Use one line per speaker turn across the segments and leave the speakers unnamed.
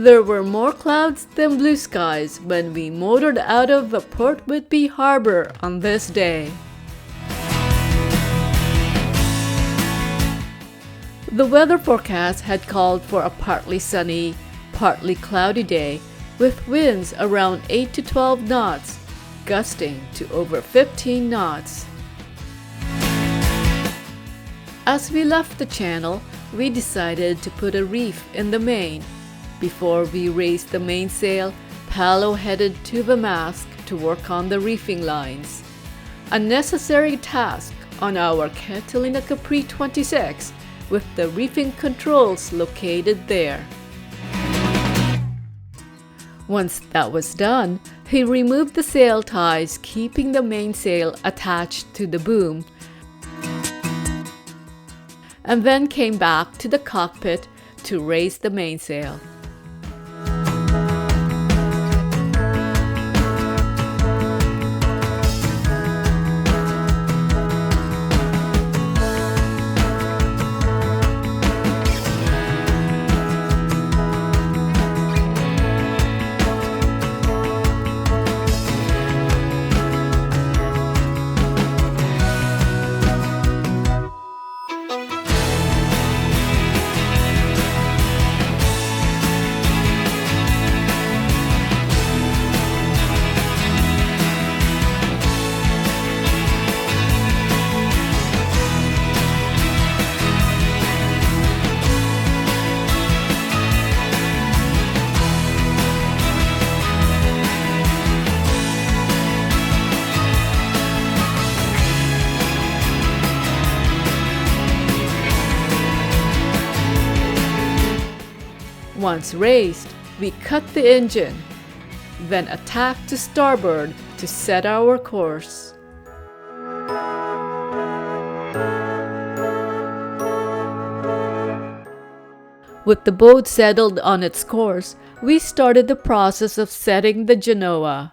There were more clouds than blue skies when we motored out of the Port Whitby harbour on this day. The weather forecast had called for a partly sunny, partly cloudy day with winds around 8 to 12 knots, gusting to over 15 knots. As we left the channel, we decided to put a reef in the main. Before we raised the mainsail, Paolo headed to the mast to work on the reefing lines. A necessary task on our Catalina Capri 26 with the reefing controls located there. Once that was done, he removed the sail ties keeping the mainsail attached to the boom, and then came back to the cockpit to raise the mainsail. Once raised, we cut the engine, then attacked to starboard to set our course. With the boat settled on its course, we started the process of setting the Genoa.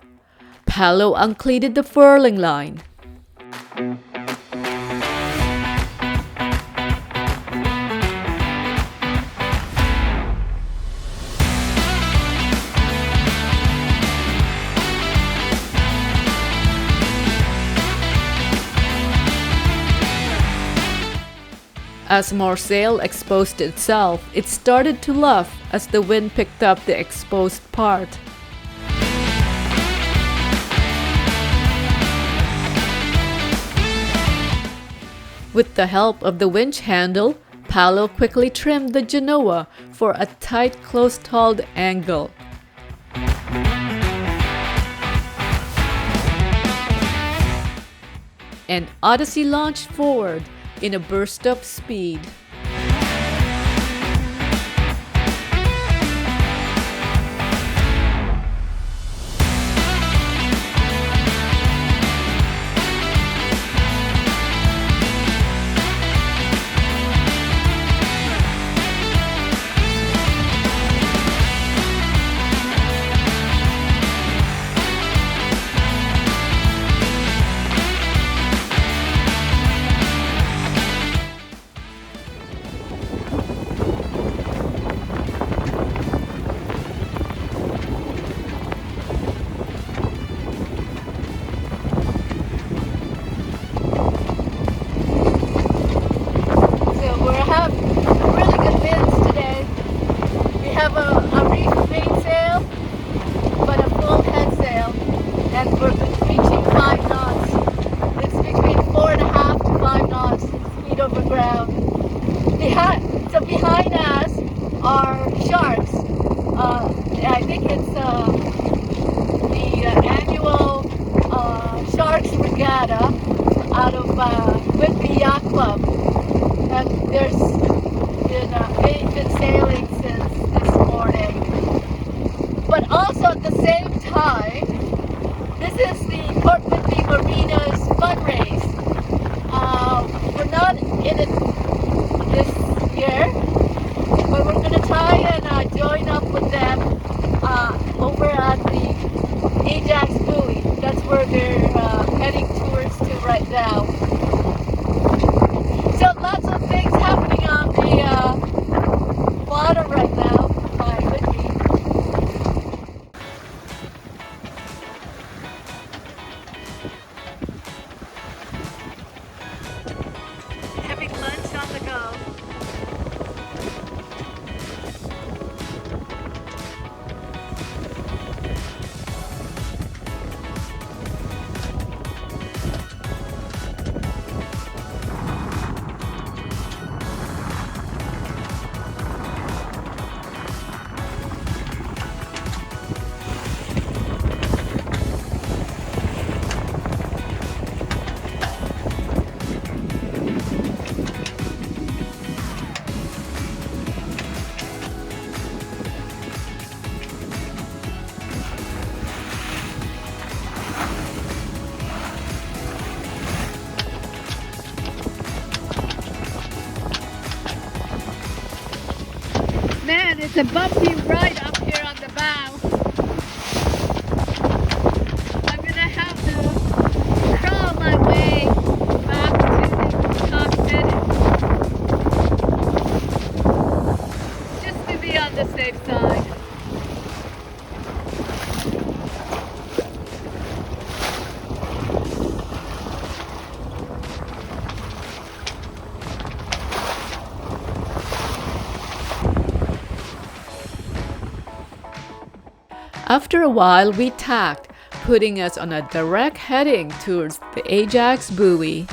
Paolo uncleated the furling line. As more sail exposed itself, it started to luff as the wind picked up the exposed part. With the help of the winch handle, Paolo quickly trimmed the Genoa for a tight close-hauled angle. And Odyssey launched forward in a burst of speed. Behind us are sharks. I think it's the annual Sharks Regatta out of Whitby Yacht Club. And they've been sailing since this morning. But also at the same time, this is the Port Whitby Marina's fundraise. We're not in it this year, but we're going to try and join up with them over at the Ajax buoy. That's where they're heading towards to right now. So lots of things happening on the water right now by Whitby. it's a bumpy ride up here on the bow. I'm gonna have to crawl my way back to the cockpit just to be on the safe side. After a while, we tacked, putting us on a direct heading towards the Ajax buoy.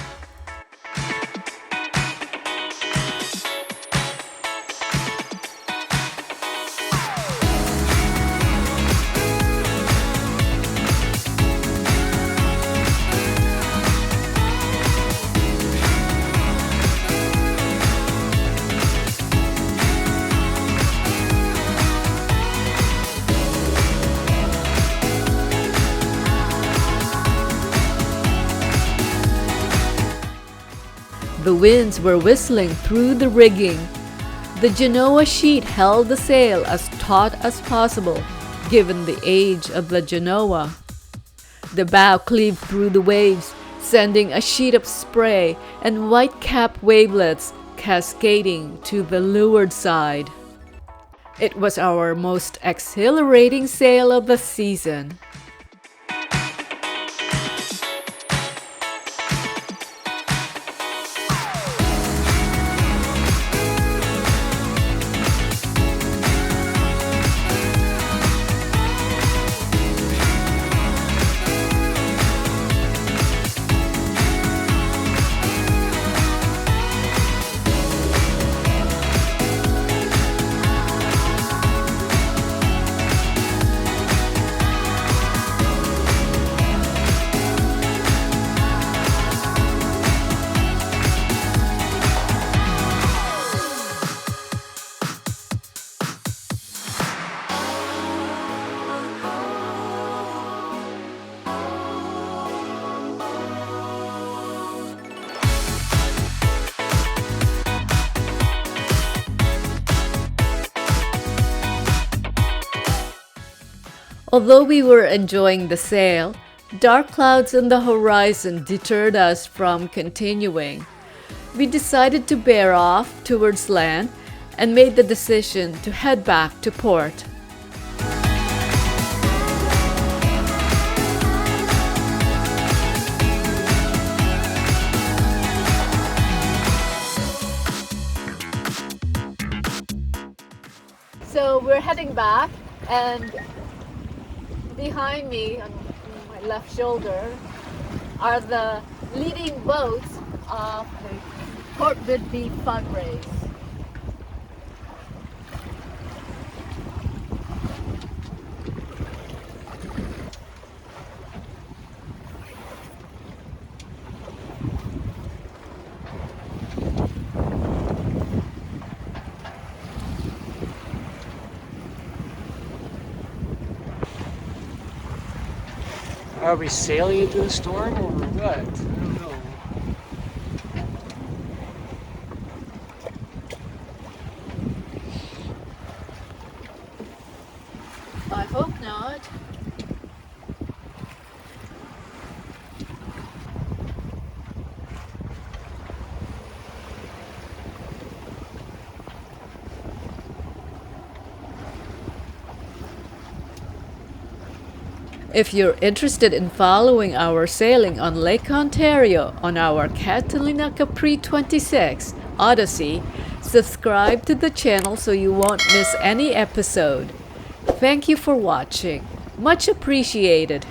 The winds were whistling through the rigging. The Genoa sheet held the sail as taut as possible, given the age of the Genoa. The bow cleaved through the waves, sending a sheet of spray and white-capped wavelets cascading to the leeward side. It was our most exhilarating sail of the season. Although we were enjoying the sail, dark clouds on the horizon deterred us from continuing. We decided to bear off towards land and made the decision to head back to port. So we're heading back, and behind me on my left shoulder are the leading boats of the Port Whitby fun race.
Are we sailing into a storm or what? I don't know.
I hope not. If you're interested in following our sailing on Lake Ontario on our Catalina Capri 26 Odyssey, subscribe to the channel so you won't miss any episode. Thank you for watching. Much appreciated.